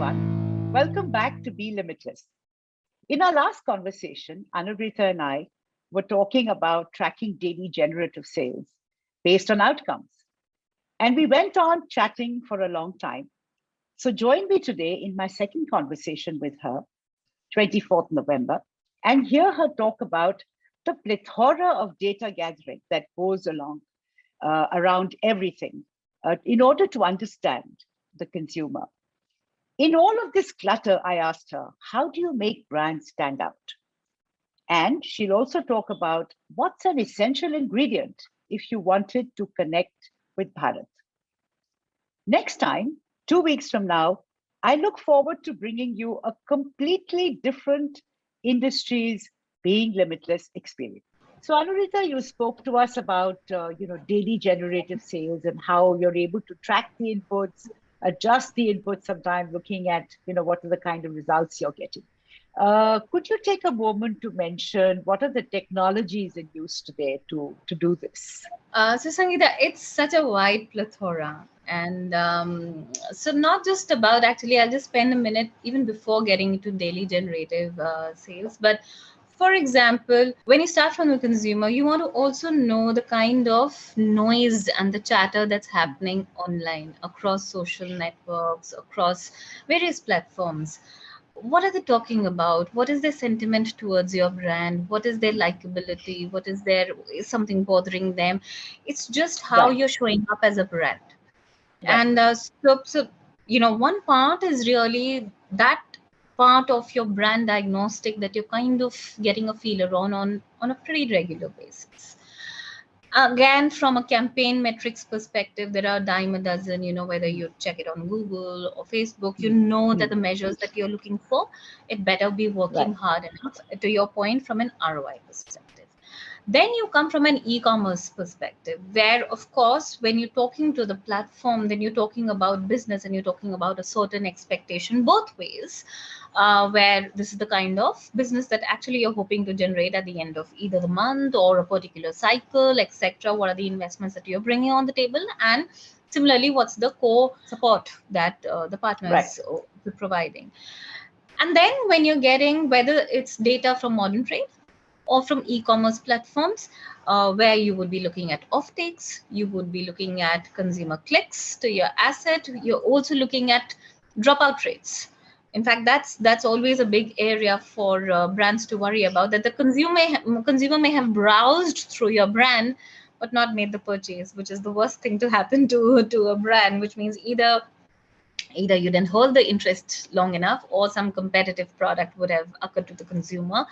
everyone. Welcome back to Be Limitless. In our last conversation, Anurita and I were talking about tracking daily generative sales based on outcomes. And we went on chatting for a long time. So join me today in my second conversation with her, 24th November, and hear her talk about the plethora of data gathering that goes along around everything in order to understand the consumer. In all of this clutter, I asked her, how do you make brands stand out? And she'll also talk about what's an essential ingredient if you wanted to connect with Bharat. Next time, 2 weeks from now, I look forward to bringing you a completely different industries being limitless experience. So Anurita, you spoke to us about daily generative sales and how you're able to track the inputs, adjust the inputs sometimes, looking at what are the kind of results you're getting. Could you take a moment to mention what are the technologies in use today to do this? So Sangeeta, it's such a wide plethora. And so not just about, actually, I'll just spend a minute even before getting into daily generative sales. But for example, when you start from the consumer, you want to also know the kind of noise and the chatter that's happening online across social networks, across various platforms. What are they talking about? What is their sentiment towards your brand? What is their likability? What is their, is something bothering them? It's just how Right, you're showing up as a brand. right, And one part is really that part of your brand diagnostic that you're kind of getting a feeler on a pretty regular basis. Again, from a campaign metrics perspective, there are a dime a dozen, whether mm, you check it on Google or Facebook, you mm, know that mm, the measures that you're looking for, it better be working right, hard enough, to your point, from an ROI perspective. Then you come from an e-commerce perspective, where, of course, when you're talking to the platform, then you're talking about business and you're talking about a certain expectation both ways, where this is the kind of business that actually you're hoping to generate at the end of either the month or a particular cycle, etc. What are the investments that you're bringing on the table? And similarly, what's the core support that the right, partners are providing? And then when you're getting, whether it's data from modern trade or from e-commerce platforms, where you would be looking at offtakes, you would be looking at consumer clicks to your asset, you're also looking at dropout rates. In fact, that's always a big area for brands to worry about, that the consumer may have browsed through your brand but not made the purchase, which is the worst thing to happen to a brand, which means either you didn't hold the interest long enough, or some competitive product would have occurred to the consumer,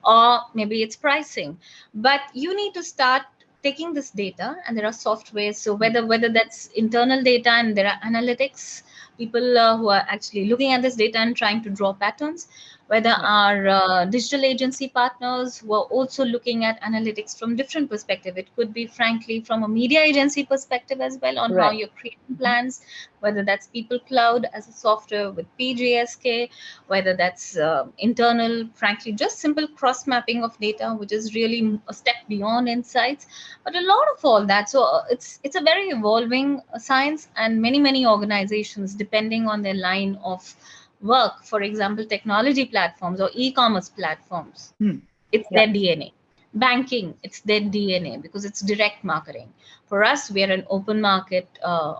or maybe it's pricing. But you need to start taking this data, and there are softwares, so mm, whether that's internal data, and there are analytics people who are actually looking at this data and trying to draw patterns, whether right, our digital agency partners who are also looking at analytics from different perspective. It could be, frankly, from a media agency perspective as well, on how right, you're creating mhm, plans, whether that's people cloud as a software with PGSK, whether that's internal, frankly, just simple cross mapping of data, which is really a step beyond insights. But a lot of all that, so it's a very evolving science, and many organizations, depending on their line of work, for example, technology platforms or e-commerce platforms, mm, it's yeah, their DNA. Banking, it's their DNA, because it's direct marketing. For us, we are an open market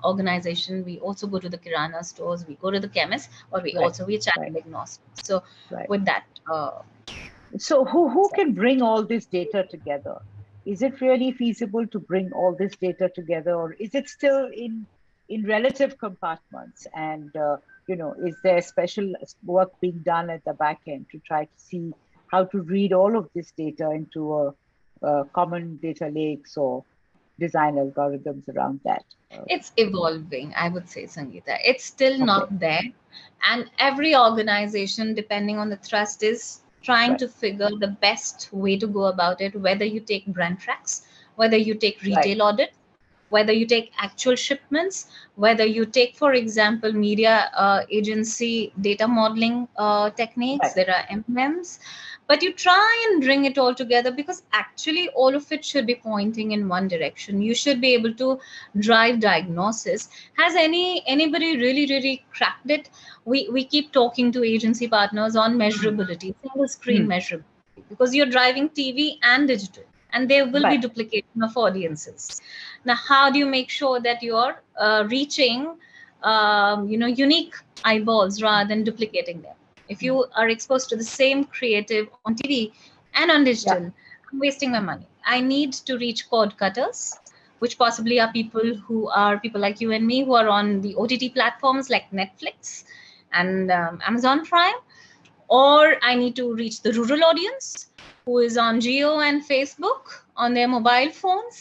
organization. We also go to the kirana stores, we go to the chemists, or right, we're right, channel agnostic. So right. with that, So who can bring all this data together? Is it really feasible to bring all this data together, or is it still in relative compartments? And is there special work being done at the back end to try to see how to read all of this data into a common data lakes or design algorithms around that? it's evolving, I would say, Sangeeta. It's still Okay, not there. And every organization, depending on the thrust, is trying right, to figure the best way to go about it, whether you take brand tracks, whether you take right, retail audit, whether you take actual shipments, whether you take, for example, media agency data modeling techniques, right, there are MMs. but you try and bring it all together, because actually all of it should be pointing in one direction. You should be able to drive diagnosis. Has anybody really cracked it? We keep talking to agency partners on measurability, single screen Hmm. measurability, because you're driving TV and digital, and there will be Right. duplication of audiences. Now, how do you make sure that you're reaching unique eyeballs rather than duplicating them? If you are exposed to the same creative on TV and on Yeah. digital, I'm wasting my money. I need to reach cord cutters, which possibly are people like you and me, who are on the OTT platforms like Netflix and Amazon Prime. Or I need to reach the rural audience who is on Geo and Facebook on their mobile phones.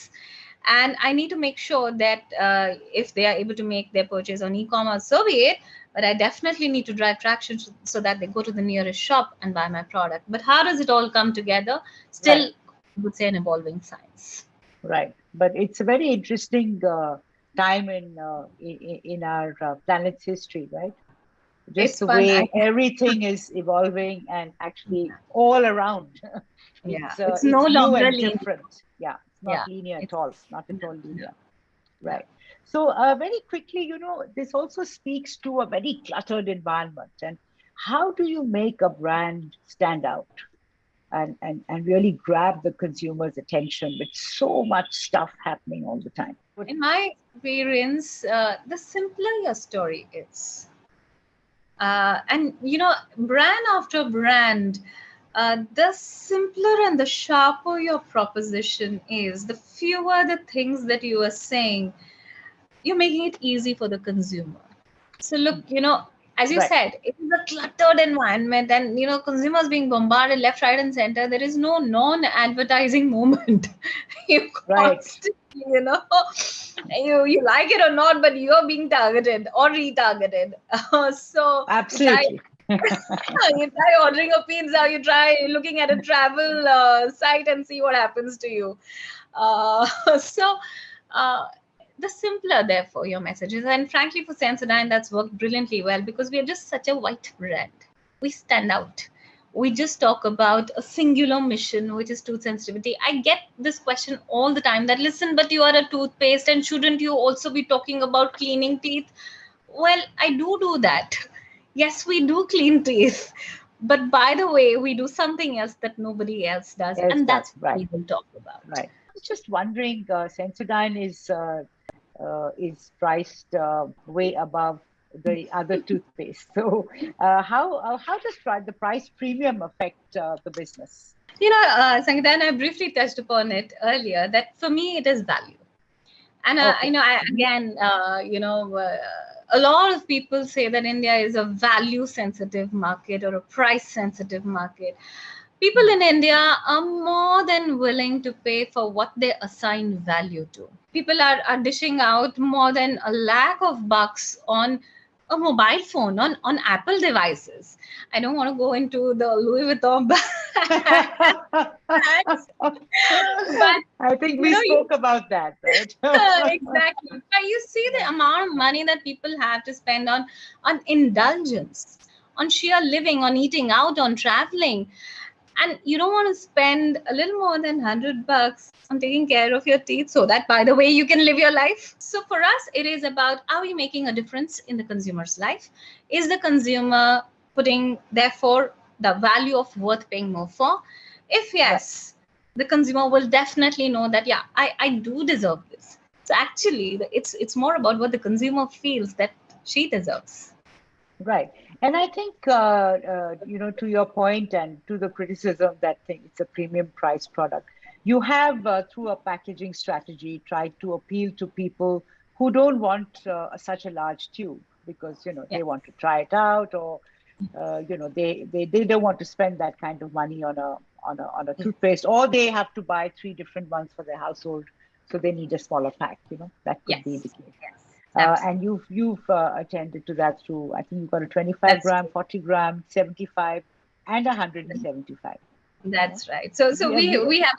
And I need to make sure that if they are able to make their purchase on e-commerce, so be it. But I definitely need to drive traction so that they go to the nearest shop and buy my product. But how does it all come together? Right. Still, I would say an evolving science. Right. But it's a very interesting time in our planet's history, right? Just It's the fun. way everything is evolving and actually all around. Yeah, it's no It's new longer and linear. different. Yeah, it's not Yeah, linear at it's all. Not at no, all no, linear. no. Right. So very quickly, this also speaks to a very cluttered environment. And how do you make a brand stand out and really grab the consumer's attention with so much stuff happening all the time? In my experience, the simpler your story is, and brand after brand, the simpler and the sharper your proposition is, the fewer the things that you are saying, you're making it easy for the consumer. So look, as you Right. said, it is a cluttered environment, and consumers being bombarded left, right, and center. There is no non-advertising moment. You Right. constantly, you like it or not, but you're being targeted or retargeted. So you try Absolutely. you try ordering a pizza, you try looking at a travel site and see what happens to you. Uh, so uh, the simpler, therefore, your messages. And frankly, for Sensodyne, that's worked brilliantly well, because we are just such a white brand. We stand out. We just talk about a singular mission, which is tooth sensitivity. I get this question all the time that, listen, but you are a toothpaste, and shouldn't you also be talking about cleaning teeth? Well, I do that. Yes, we do clean teeth. But by the way, we do something else that nobody else does. Yes, And does. that's what Right. we will talk about. Right. I was just wondering, Sensodyne is priced way above the other toothpaste. So, how does the price premium affect the business? Sangeeta, and I briefly touched upon it earlier, that for me, it is value. And Okay. Mhm. again, a lot of people say that India is a value sensitive market or a price sensitive market. People Mm. in India are more than willing to pay for what they assign value to. People are dishing out more than a lakh of bucks on a mobile phone, on Apple devices. I don't want to go into the Louis Vuitton bags, but I think we you spoke about that, right? exactly. But you see the Yeah. amount of money that people have to spend on indulgence, on sheer living, on eating out, on traveling, and you don't want to spend a little more than $100 on taking care of your teeth, so that, by the way, you can live your life. So for us, it is about, are we making a difference in the consumer's life? Is the consumer putting, therefore, the value of worth paying more for? If Right. yes, the consumer will definitely know that, yeah, I do deserve this. So actually, it's more about what the consumer feels that she deserves. Right. And I think, to your point and to the criticism that thing, it's a premium price product. You have, through a packaging strategy, tried to appeal to people who don't want such a large tube because, Yeah. they want to try it out or, they don't want to spend that kind of money on a Yeah. toothpaste, or they have to buy three different ones for their household. So they need a smaller pack, that could be the Yes. case. Yes. And Absolutely. you've attended to that through, I think you've got a 25 That's gram, true. 40 gram, 75, and 175. You know, That's right. So we, we we we have.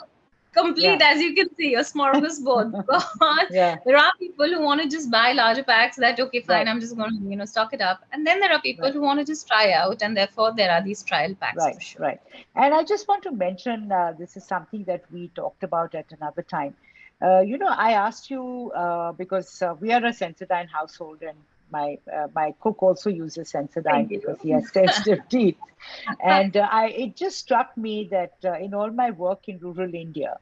complete, Yeah. as you can see, a smorgasbord. But Yeah. there are people who want to just buy larger packs that, okay, fine, Right. I'm just going to, stock it up. And then there are people Right. who want to just try out, and therefore there are these trial packs Right. for sure. Right. And I just want to mention this is something that we talked about at another time. I asked you because we are a Sensodyne household, and my cook also uses Thank Sensodyne you. because he has sensitive teeth. And it just struck me that in all my work in rural India,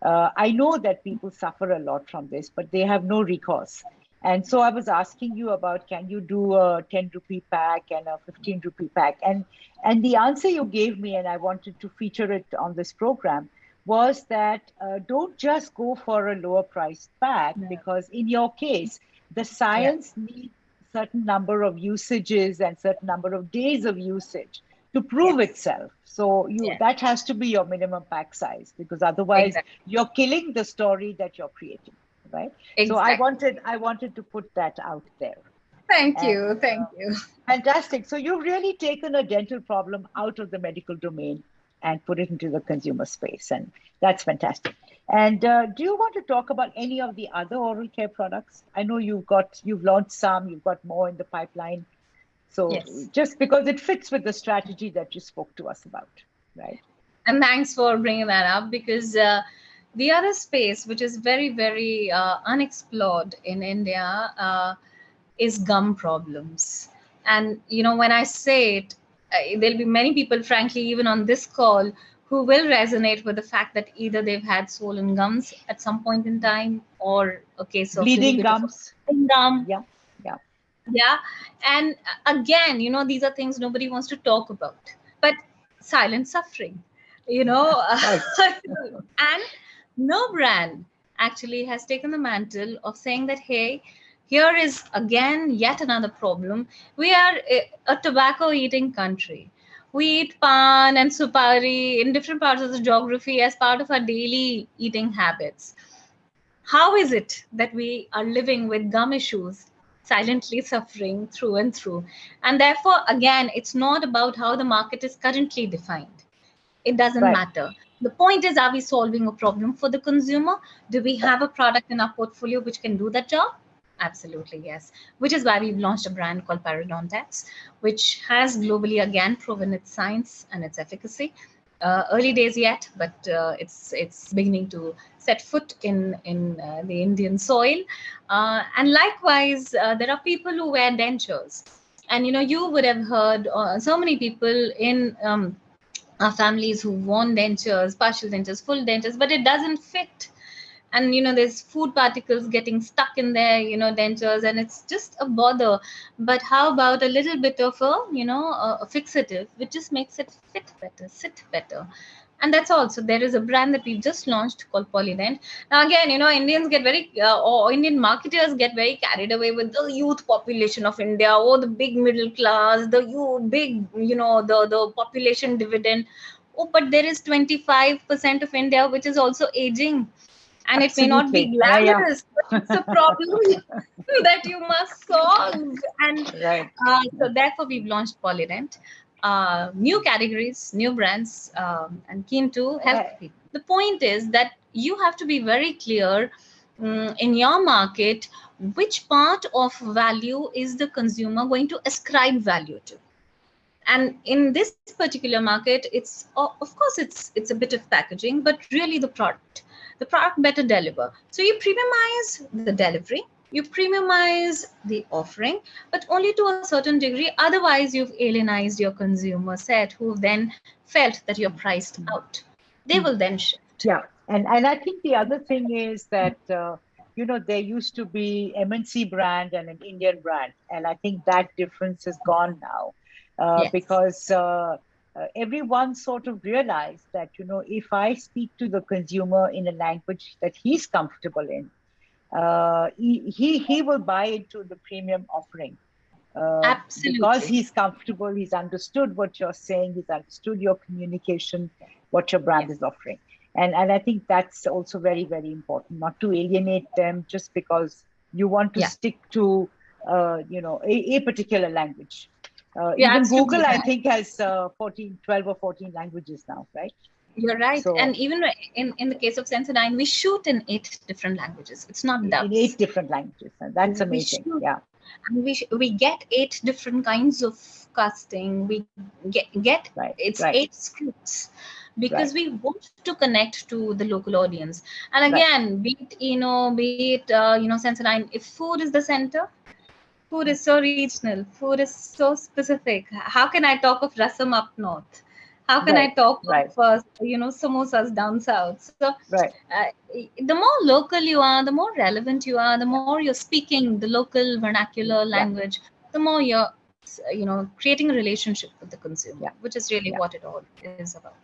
I know that people suffer a lot from this, but they have no recourse. And so I was asking you about, can you do a 10 rupee pack and a 15 rupee pack? And the answer you gave me, and I wanted to feature it on this program, was that don't just go for a lower priced pack, No. because in your case, the Yeah. science needs certain number of usages and certain number of days of usage to prove Yes. itself. So you Yes. that has to be your minimum pack size, because otherwise Exactly. you're killing the story that you're creating, right? So I Exactly. wanted I wanted to put that out there. Thank And you. Thank you. fantastic. So you've really taken a dental problem out of the medical domain and put it into the consumer space, and that's fantastic. And do you want to talk about any of the other oral care products? I know you've launched some, you've got more in the pipeline. So Yes. just because it fits with the strategy that you spoke to us about, right? And thanks for bringing that up, because the other space which is very, very unexplored in India is gum problems. And when I say it, there'll be many people, frankly, even on this call, who will resonate with the fact that either they've had swollen gums at some point in time, or a case of little Bleeding bit of gums. a gum. Yeah, yeah, Yeah. And again, these are things nobody wants to talk about, but silent suffering, you know. right. And no brand actually has taken the mantle of saying that, hey, here is again yet another problem. We are a tobacco eating country. We eat pan and supari in different parts of the geography as part of our daily eating habits. How is it that we are living with gum issues, silently suffering through and through? And therefore, again, it's not about how the market is currently defined. It doesn't Right. matter. The point is, are we solving a problem for the consumer? Do we have a product in our portfolio which can do that job? Absolutely, yes. Which is why we've launched a brand called Parodontax, which has globally again proven its science and its efficacy. Early days yet, but it's beginning to set foot in the Indian soil. And likewise, there are people who wear dentures, and you would have heard so many people in our families who worn dentures, partial dentures, full dentures, but it doesn't fit. And there's food particles getting stuck in their dentures, and it's just a bother. But how about a little bit of a fixative which just makes it fit better, sit better? And that's also, there is a brand that we've just launched called Polydent. Now again, Indians get very or Indian marketers get very carried away with the youth population of India, or the big middle class, the youth big, the population dividend. Oh, but there is 25% of India which is also aging, and it may not be Absolutely. Yeah, yeah. glamorous, but it's a problem that you must solve. And Right. so therefore we've launched Polydent, new categories, new brands, and keen to help Uh, people. The point is that you have to be very clear, in your market, which part of value is the consumer going to ascribe value to. And in this particular market, it's of course it's a bit of packaging, but really the product better deliver. So you premiumize the delivery, you premiumize the offering, but only to a certain degree. Otherwise, you've alienized your consumer set, who then felt that you're priced out. They will then shift. yeah. And I think the other thing is that there used to be MNC brand and an Indian brand, and I think that difference is gone now, Yes. because everyone sort of realized that if I speak to the consumer in a language that he's comfortable in, he will buy into the premium offering, because Absolutely. he's comfortable, he's understood what you're saying, he's understood your communication, what your brand Yes. is offering. And I think that's also very, very important, not to alienate them just because you want to Yeah. stick to, a particular language. Yeah, Even it's true. Google, I think, has 12 or 14 languages now, right? You're right. So And even in the case of Sensodyne, we shoot in 8 different languages. It's not in dubs. 8 different languages, and that's We amazing. shoot, Yeah, and we get 8 different kinds of casting. We get right, it's right, 8 scripts, because right, we want to connect to the local audience. And right, again, be it Sensodyne, if food is the center, food mm, is so regional, food is so specific. How can I talk of rasam up north? How can I right, talk right, of samosas down south? So right, the more local you are, the more relevant you are, the yeah, more you're speaking the local vernacular yeah, language, the more you're creating a relationship with the consumer, yeah, which is really yeah. what it all is about.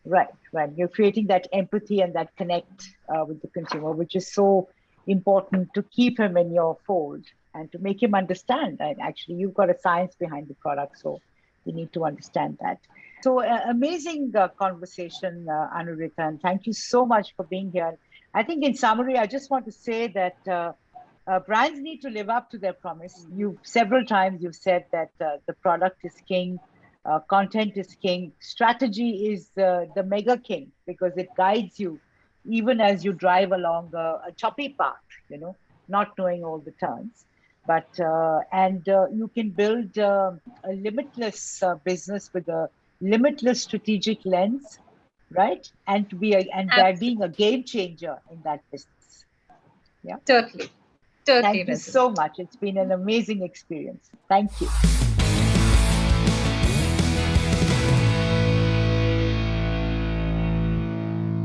Right, right. You're creating that empathy and that connect with the consumer, which is so important to keep him in your fold and to make him understand. And actually, you've got a science behind the product, so you need to understand that. So, amazing conversation, Anurita, and thank you so much for being here. I think, in summary, I just want to say that brands need to live up to their promise. You've several times you've said that the product is king, content is king, strategy is the mega king because it guides you even as you drive along a choppy path, not knowing all the turns. But and you can build a limitless business with a limitless strategic lens, right? And to be and by being a Absolutely. game changer in that business. Yeah. Totally. Totally Thank you resonant. so much. It's been an amazing experience. Thank you.